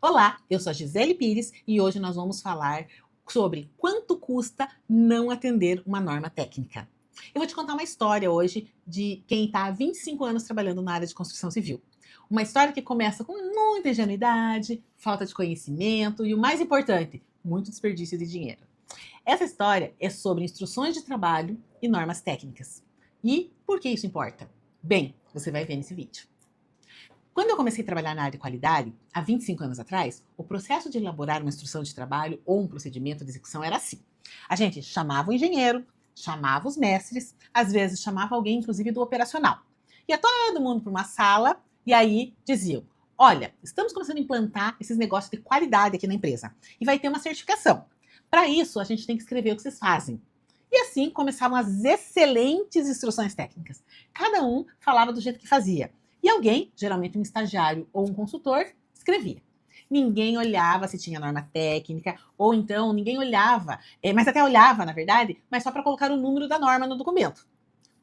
Olá, eu sou a Gisele Pires e hoje nós vamos falar sobre quanto custa não atender uma norma técnica. Eu vou te contar uma história hoje de quem está há 25 anos trabalhando na área de construção civil. Uma história que começa com muita ingenuidade, falta de conhecimento e, o mais importante, muito desperdício de dinheiro. Essa história é sobre instruções de trabalho e normas técnicas. E por que isso importa? Bem, você vai ver nesse vídeo. Quando eu comecei a trabalhar na área de qualidade, há 25 anos atrás, o processo de elaborar uma instrução de trabalho ou um procedimento de execução era assim. A gente chamava o engenheiro, chamava os mestres, às vezes chamava alguém, inclusive, do operacional. Ia todo mundo para uma sala e aí diziam: olha, estamos começando a implantar esses negócios de qualidade aqui na empresa e vai ter uma certificação. Para isso, a gente tem que escrever o que vocês fazem. E assim começavam as excelentes instruções técnicas. Cada um falava do jeito que fazia. E alguém, geralmente um estagiário ou um consultor, escrevia. Ninguém olhava se tinha norma técnica, ou então ninguém olhava, mas até olhava, na verdade, mas só para colocar o número da norma no documento.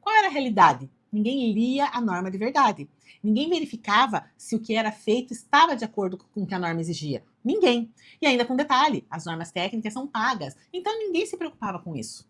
Qual era a realidade? Ninguém lia a norma de verdade. Ninguém verificava se o que era feito estava de acordo com o que a norma exigia. Ninguém. E ainda com detalhe, as normas técnicas são pagas, então ninguém se preocupava com isso.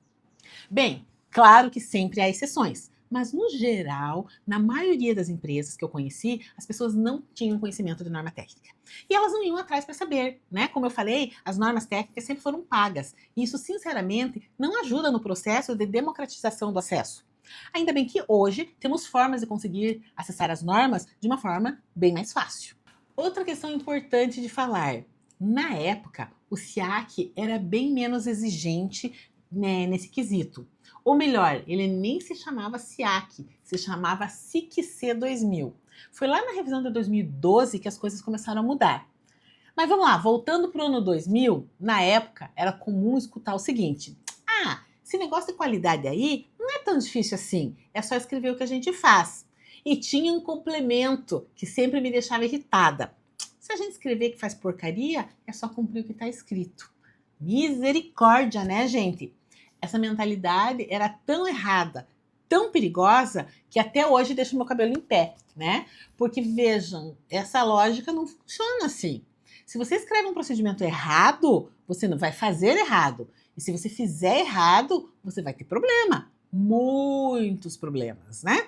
Bem, claro que sempre há exceções, mas no geral, na maioria das empresas que eu conheci, as pessoas não tinham conhecimento de norma técnica. E elas não iam atrás para saber, né? Como eu falei, as normas técnicas sempre foram pagas. E isso, sinceramente, não ajuda no processo de democratização do acesso. Ainda bem que hoje temos formas de conseguir acessar as normas de uma forma bem mais fácil. Outra questão importante de falar: na época, o SIAC era bem menos exigente, né, nesse quesito. Ou melhor, ele nem se chamava SIAC, se chamava SIC-C 2000. Foi lá na revisão de 2012 que as coisas começaram a mudar. Mas vamos lá, voltando para o ano 2000, na época era comum escutar o seguinte: ah, esse negócio de qualidade aí não é tão difícil assim, é só escrever o que a gente faz. E tinha um complemento que sempre me deixava irritada: se a gente escrever que faz porcaria, é só cumprir o que está escrito. Misericórdia, né, gente? Essa mentalidade era tão errada, tão perigosa, que até hoje deixa o meu cabelo em pé, né? Porque vejam, essa lógica não funciona assim. Se você escreve um procedimento errado, você não vai fazer errado. E se você fizer errado, você vai ter problema. Muitos problemas, né?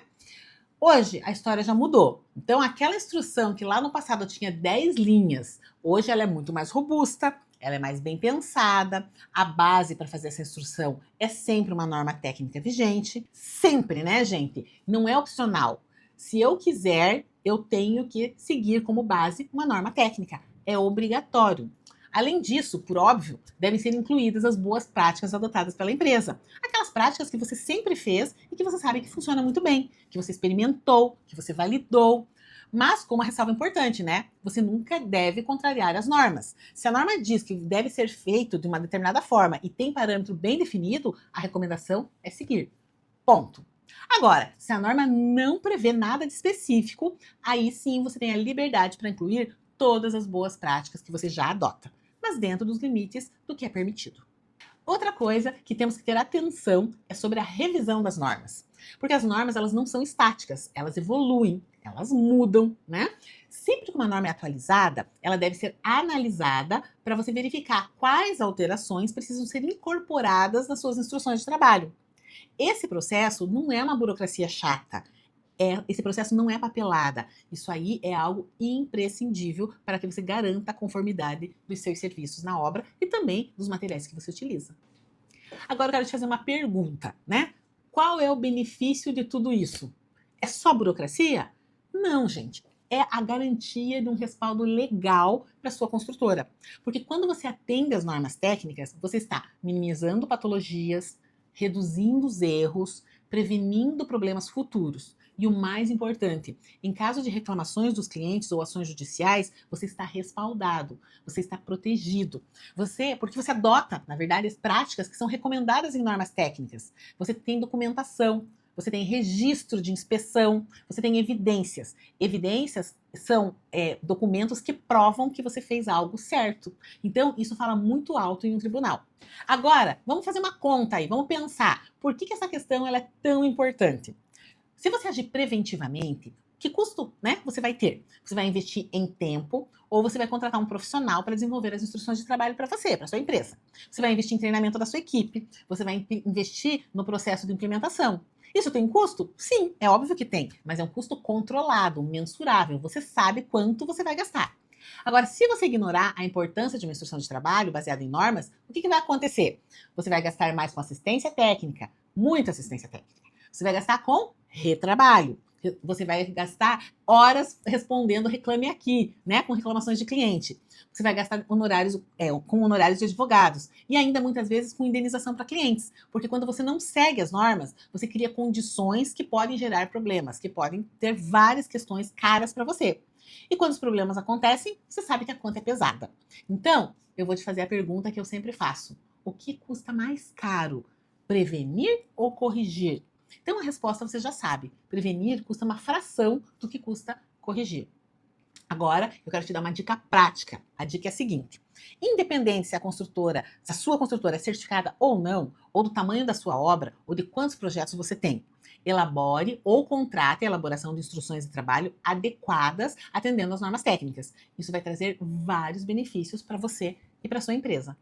Hoje a história já mudou. Então, aquela instrução que lá no passado tinha 10 linhas, hoje ela é muito mais robusta, ela é mais bem pensada. A base para fazer essa instrução é sempre uma norma técnica vigente. Sempre, né, gente? Não é opcional. Se eu quiser, eu tenho que seguir como base uma norma técnica. É obrigatório. Além disso, por óbvio, devem ser incluídas as boas práticas adotadas pela empresa. Aquelas práticas que você sempre fez e que você sabe que funciona muito bem, que você experimentou, que você validou. Mas com uma ressalva importante, né? Você nunca deve contrariar as normas. Se a norma diz que deve ser feito de uma determinada forma e tem parâmetro bem definido, a recomendação é seguir. Ponto. Agora, se a norma não prevê nada de específico, aí sim você tem a liberdade para incluir todas as boas práticas que você já adota, mas dentro dos limites do que é permitido. Outra coisa que temos que ter atenção é sobre a revisão das normas. Porque as normas, elas não são estáticas, elas evoluem, elas mudam, né? Sempre que uma norma é atualizada, ela deve ser analisada para você verificar quais alterações precisam ser incorporadas nas suas instruções de trabalho. Esse processo não é uma burocracia chata. Esse processo não é papelada. Isso aí é algo imprescindível para que você garanta a conformidade dos seus serviços na obra e também dos materiais que você utiliza. Agora eu quero te fazer uma pergunta, né? Qual é o benefício de tudo isso? É só burocracia? Não, gente. É a garantia de um respaldo legal para sua construtora. Porque quando você atende às normas técnicas, você está minimizando patologias, reduzindo os erros, prevenindo problemas futuros. E o mais importante, em caso de reclamações dos clientes ou ações judiciais, você está respaldado, você está protegido. Porque você adota, na verdade, as práticas que são recomendadas em normas técnicas. Você tem documentação, você tem registro de inspeção, você tem evidências. Evidências são documentos que provam que você fez algo certo. Então, isso fala muito alto em um tribunal. Agora, vamos fazer uma conta aí, vamos pensar. Por que essa questão ela é tão importante? Se você agir preventivamente, que custo, né, você vai ter? Você vai investir em tempo, ou você vai contratar um profissional para desenvolver as instruções de trabalho para você, para sua empresa. Você vai investir em treinamento da sua equipe, você vai investir no processo de implementação. Isso tem um custo? Sim, é óbvio que tem, mas é um custo controlado, mensurável. Você sabe quanto você vai gastar. Agora, se você ignorar a importância de uma instrução de trabalho baseada em normas, o que vai acontecer? Você vai gastar mais com assistência técnica, muita assistência técnica. Você vai gastar com retrabalho. Você vai gastar horas respondendo reclame aqui, né, com reclamações de cliente. Você vai gastar com honorários de advogados e ainda muitas vezes com indenização para clientes, porque quando você não segue as normas, você cria condições que podem gerar problemas, que podem ter várias questões caras para você. E quando os problemas acontecem, você sabe que a conta é pesada. Então, eu vou te fazer a pergunta que eu sempre faço: o que custa mais caro, prevenir ou corrigir? Então a resposta você já sabe. Prevenir custa uma fração do que custa corrigir. Agora, eu quero te dar uma dica prática. A dica é a seguinte: independente se a sua construtora é certificada ou não, ou do tamanho da sua obra, ou de quantos projetos você tem, elabore ou contrate a elaboração de instruções de trabalho adequadas, atendendo às normas técnicas. Isso vai trazer vários benefícios para você e para sua empresa.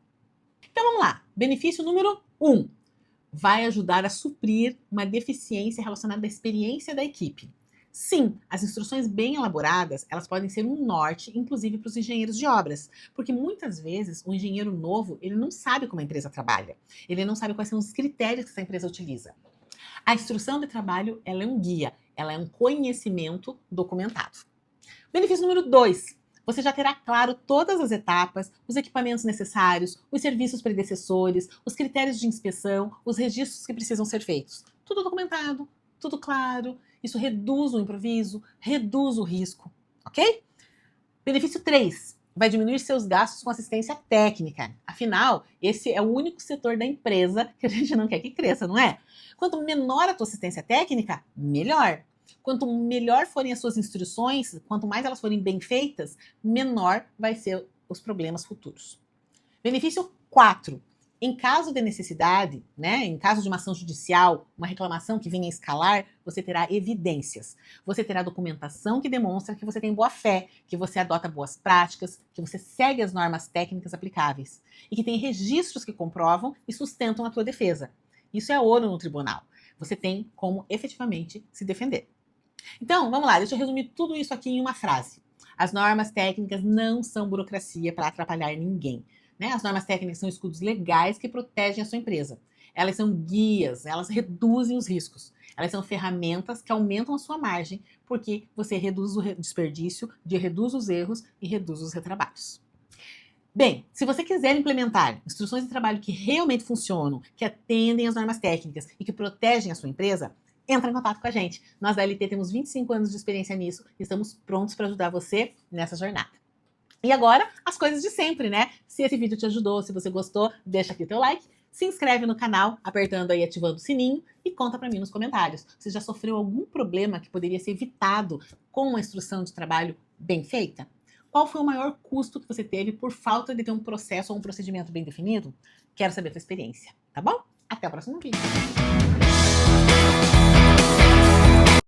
Então vamos lá. Benefício número 1. Vai ajudar a suprir uma deficiência relacionada à experiência da equipe. Sim, as instruções bem elaboradas, elas podem ser um norte, inclusive para os engenheiros de obras, porque muitas vezes o engenheiro novo, ele não sabe como a empresa trabalha, ele não sabe quais são os critérios que essa empresa utiliza. A instrução de trabalho, ela é um guia, ela é um conhecimento documentado. Benefício número 2. Você já terá claro todas as etapas, os equipamentos necessários, os serviços predecessores, os critérios de inspeção, os registros que precisam ser feitos. Tudo documentado, tudo claro. Isso reduz o improviso, reduz o risco, ok? Benefício 3. Vai diminuir seus gastos com assistência técnica. Afinal, esse é o único setor da empresa que a gente não quer que cresça, não é? Quanto menor a tua assistência técnica, melhor. Quanto melhor forem as suas instruções, quanto mais elas forem bem feitas, menor vai ser os problemas futuros. Benefício 4. Em caso de necessidade, né, em caso de uma ação judicial, uma reclamação que venha a escalar, você terá evidências. Você terá documentação que demonstra que você tem boa fé, que você adota boas práticas, que você segue as normas técnicas aplicáveis e que tem registros que comprovam e sustentam a tua defesa. Isso é ouro no tribunal. Você tem como efetivamente se defender. Então, vamos lá, deixa eu resumir tudo isso aqui em uma frase. As normas técnicas não são burocracia para atrapalhar ninguém. Né? As normas técnicas são escudos legais que protegem a sua empresa. Elas são guias, elas reduzem os riscos. Elas são ferramentas que aumentam a sua margem, porque você reduz o desperdício, reduz os erros e reduz os retrabalhos. Bem, se você quiser implementar instruções de trabalho que realmente funcionam, que atendem às normas técnicas e que protegem a sua empresa, entra em contato com a gente. Nós da LT temos 25 anos de experiência nisso e estamos prontos para ajudar você nessa jornada. E agora, as coisas de sempre, né? Se esse vídeo te ajudou, se você gostou, deixa aqui o teu like, se inscreve no canal, apertando aí, ativando o sininho e conta para mim nos comentários. Você já sofreu algum problema que poderia ser evitado com uma instrução de trabalho bem feita? Qual foi o maior custo que você teve por falta de ter um processo ou um procedimento bem definido? Quero saber a tua experiência, tá bom? Até o próximo vídeo.